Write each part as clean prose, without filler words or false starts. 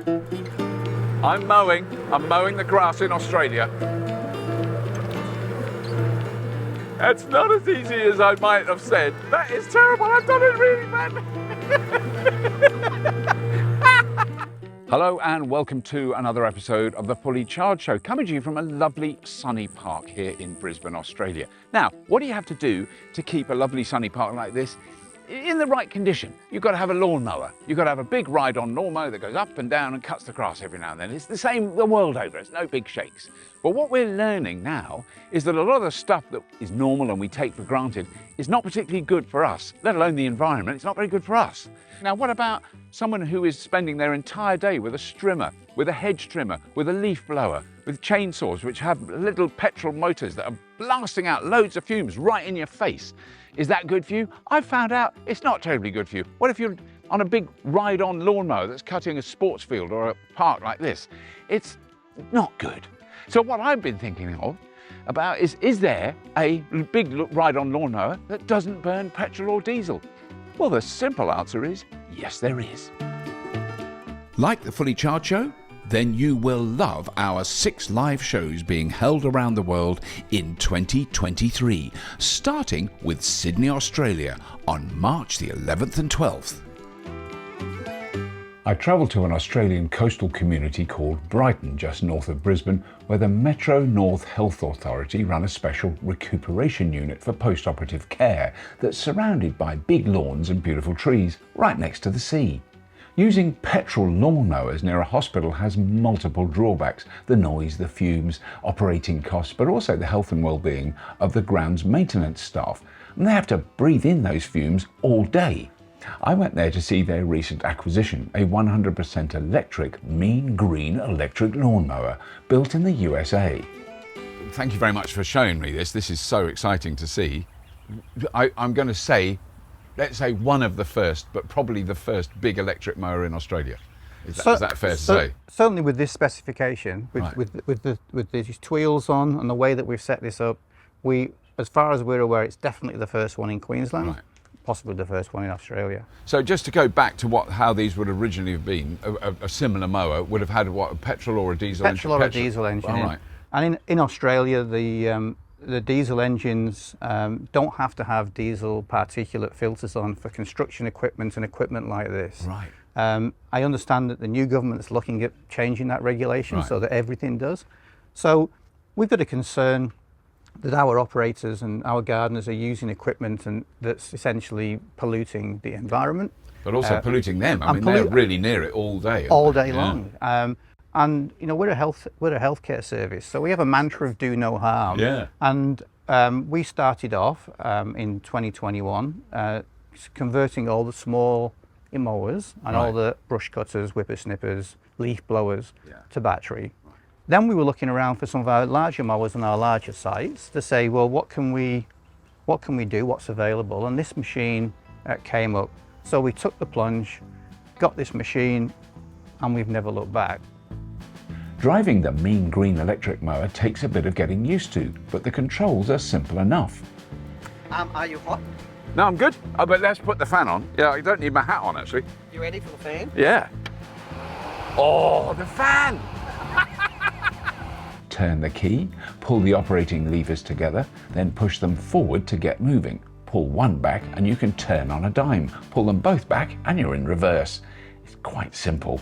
I'm mowing the grass in Australia. It's not as easy as I might have said. That is terrible, I've done it really bad. Hello and welcome to another episode of the Fully Charged Show, coming to you from a lovely sunny park here in Brisbane, Australia. Now, what do you have to do to keep a lovely sunny park like this in the right condition? You've got to have a lawnmower. You've got to have a big ride-on lawnmower that goes up and down and cuts the grass every now and then. It's the same the world over. It's no big shakes. But what we're learning now is that a lot of the stuff that is normal and we take for granted is not particularly good for us, let alone the environment. It's not very good for us. Now, what about someone who is spending their entire day with a strimmer, with a hedge trimmer, with a leaf blower, with chainsaws which have little petrol motors that are blasting out loads of fumes right in your face? Is that good for you? I've found out it's not terribly good for you. What if you're on a big ride-on lawnmower that's cutting a sports field or a park like this? It's not good. So what I've been thinking about is there a big ride-on lawnmower that doesn't burn petrol or diesel? Well, the simple answer is yes, there is. Like the Fully Charged Show? Then you will love our 6 live shows being held around the world in 2023, starting with Sydney, Australia on March the 11th and 12th. I travelled to an Australian coastal community called Brighton, just north of Brisbane, where the Metro North Health Authority run a special recuperation unit for post-operative care that's surrounded by big lawns and beautiful trees right next to the sea. Using petrol lawnmowers near a hospital has multiple drawbacks: the noise, the fumes, operating costs, but also the health and well-being of the grounds maintenance staff. And they have to breathe in those fumes all day. I went there to see their recent acquisition, a 100% electric, mean green electric lawnmower built in the USA. Thank you very much for showing me this. This is so exciting to see. I'm going to say, let's say one of the first, but probably the first big electric mower in Australia. Is that fair to say? Certainly with this specification, with these wheels on and the way that we've set this up, as far as we're aware, it's definitely the first one in Queensland. Right. Possibly the first one in Australia. So just to go back to how these would originally have been, a similar mower would have had what, a petrol or a diesel engine? Petrol or a diesel engine. Oh, right. And in Australia, the diesel engines don't have to have diesel particulate filters on for construction equipment and equipment like this. Right. I understand that the new government is looking at changing that regulation so that everything does. So we've got a concern that our operators and our gardeners are using equipment that's essentially polluting the environment. But also polluting them. I mean, they're really near it all day. All day long. And you know, we're a healthcare service, so we have a mantra of do no harm. Yeah. And we started off in 2021 converting all the small mowers and all the brush cutters, whippersnippers, leaf blowers to battery. Then we were looking around for some of our larger mowers on our larger sites to say, well, what can we do? What's available? And this machine came up. So we took the plunge, got this machine, and we've never looked back. Driving the mean green electric mower takes a bit of getting used to, but the controls are simple enough. Are you hot? No, I'm good. Oh, but let's put the fan on. Yeah, I don't need my hat on, actually. You ready for the fan? Yeah. Oh, the fan! Turn the key, pull the operating levers together, then push them forward to get moving. Pull one back and you can turn on a dime. Pull them both back and you're in reverse. It's quite simple.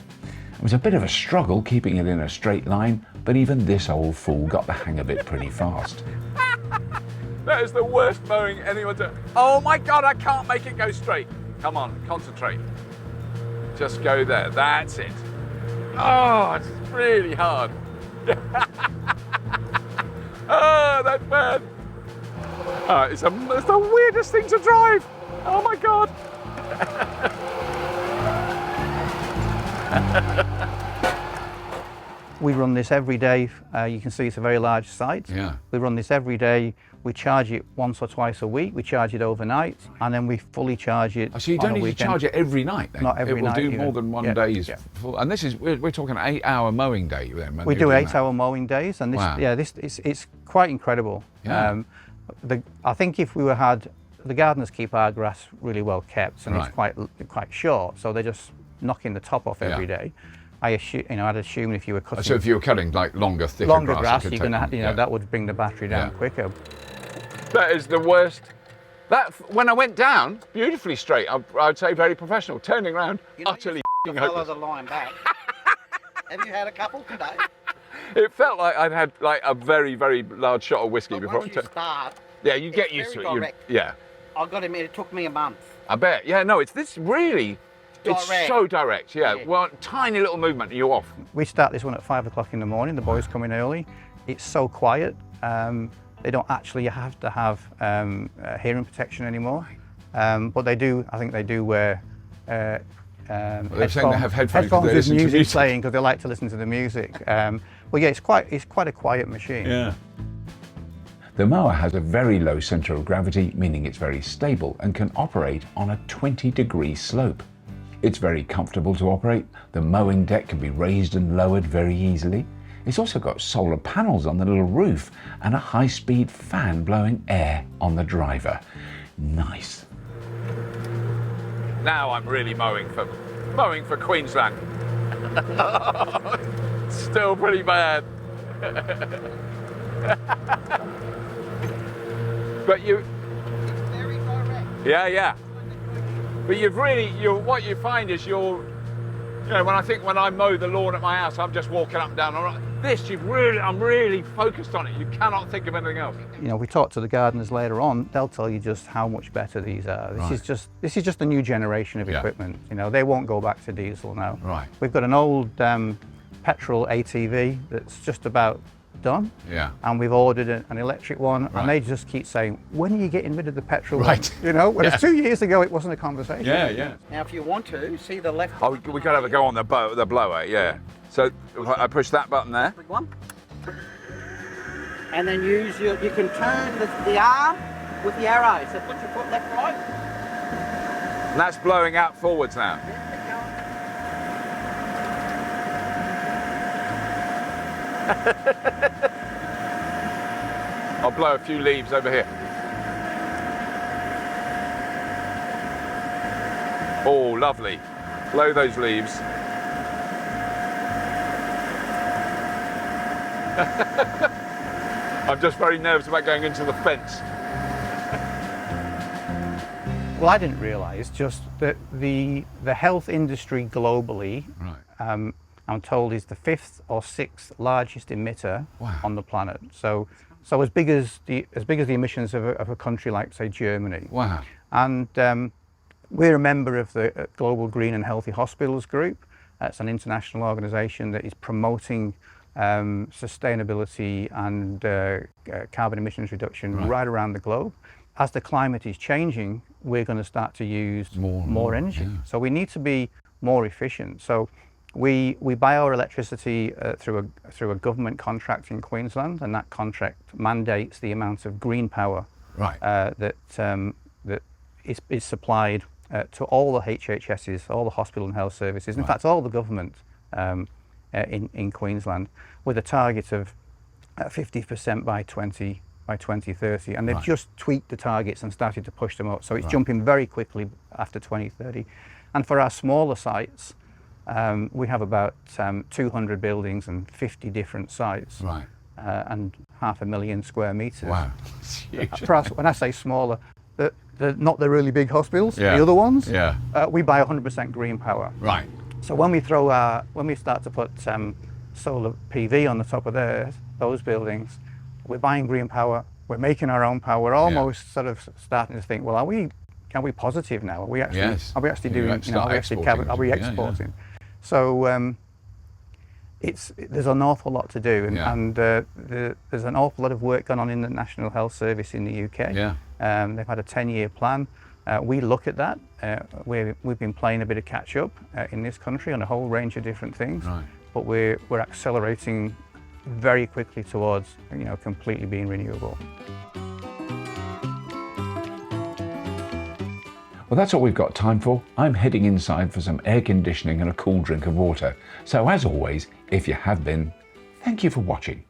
It was a bit of a struggle keeping it in a straight line, but even this old fool got the hang of it pretty fast. That is the worst mowing anyone's done. Oh my God, I can't make it go straight. Come on, concentrate. Just go there, that's it. Oh, it's really hard. Oh, that fan. It's the weirdest thing to drive. Oh my God. We run this every day. You can see it's a very large site. Yeah. We run this every day. We charge it once or twice a week. We charge it overnight, and then we fully charge it. So you don't need to charge it every night then? Not every night. It will do more than one day's full. And this is we're talking 8-hour mowing day then. We do 8-hour mowing days, and this it's quite incredible. Yeah. I think if we had the gardeners keep our grass really well kept, and it's quite short, so they're just knocking the top off every day. I'd assume if you were cutting So if you were cutting like longer, thicker longer grass, grass, it could you're gonna, take- yeah. that would bring the battery down Yeah. quicker. That is the worst. That when I went down, beautifully straight. I'd say very professional. Turning around, utterly Follow hopeless. the line back. Have you had a couple today? It felt like I'd had like a very, very large shot of whiskey But before I once you turned. start, Yeah, you get it's used to very it. direct. Yeah, I got him. It took me a month. I bet. Yeah, no, it's this really. It's Direct. so direct. Yeah. Yeah. Well, tiny little movement, and you're off. We start this one at 5 o'clock in the morning. The boys come in early. It's so quiet. They don't actually have to have hearing protection anymore. But they do. I think they do wear. They're saying they have headphones 'cause they with listen to music music. playing because they like to listen to the music. Well, yeah, it's quite a quiet machine. Yeah. The mower has a very low centre of gravity, meaning it's very stable and can operate on a 20-degree slope. It's very comfortable to operate. The mowing deck can be raised and lowered very easily. It's also got solar panels on the little roof and a high-speed fan blowing air on the driver. Nice. Now I'm really mowing for Queensland. Still pretty bad. But you, It's very direct. yeah. But what you find is when I mow the lawn at my house, I'm just walking up and down. I'm really focused on it. You cannot think of anything else. We talk to the gardeners later on. They'll tell you just how much better these are. This is just a new generation of Yeah. equipment. They won't go back to diesel now. Right. We've got an old petrol ATV that's just about done. Yeah. And we've ordered an electric one, Right. and they just keep saying, when are you getting rid of the petrol Right. one? Whereas Yeah. 2 years ago it wasn't a conversation. Yeah. Now, if you want to, see the left. Oh, we got to have a go on the blower, yeah. So I push that button there. Big one. And then you can turn the arm with the arrow. So put your foot left, right. And that's blowing out forwards now. Yeah, I'll blow a few leaves over here. Oh, lovely. Blow those leaves. I'm just very nervous about going into the fence. Well, I didn't realise just that the health industry globally, Right. I'm told, is the 5th or 6th largest emitter Wow. on the planet. So as big as the emissions of a country like, say, Germany. Wow. And we're a member of the Global Green and Healthy Hospitals Group. It's an international organisation that is promoting sustainability and carbon emissions reduction right around the globe. As the climate is changing, we're going to start to use more energy. yeah. So we need to be more efficient. So we buy our electricity through a government contract in Queensland, and that contract mandates the amount of green power Right. that is supplied to all the HHSs, all the hospital and health services, in fact all the government in Queensland, with a target of 50% by 2030, and they've just tweaked the targets and started to push them up, so it's jumping very quickly after 2030. And for our smaller sites, we have about 200 buildings and 50 different sites, Right. and 500,000 square metres. Wow. It's huge. For us, when I say smaller, not the really big hospitals, Yeah. the other ones, Yeah. we buy 100% green power. Right. So when we start to put solar PV on the top of those buildings, we're buying green power, we're making our own power. We're almost sort of starting to think, well, are we positive now? Are we actually Yes. are we actually You doing? actually start exporting Are we it, yeah, yeah. exporting? So there's an awful lot to do, and there's an awful lot of work going on in the National Health Service in the UK. Yeah. They've had a 10-year plan. We look at that. We've been playing a bit of catch up in this country on a whole range of different things, Right. but we're accelerating very quickly towards completely being renewable. Well, that's all we've got time for. I'm heading inside for some air conditioning and a cool drink of water. So as always, if you have been, thank you for watching.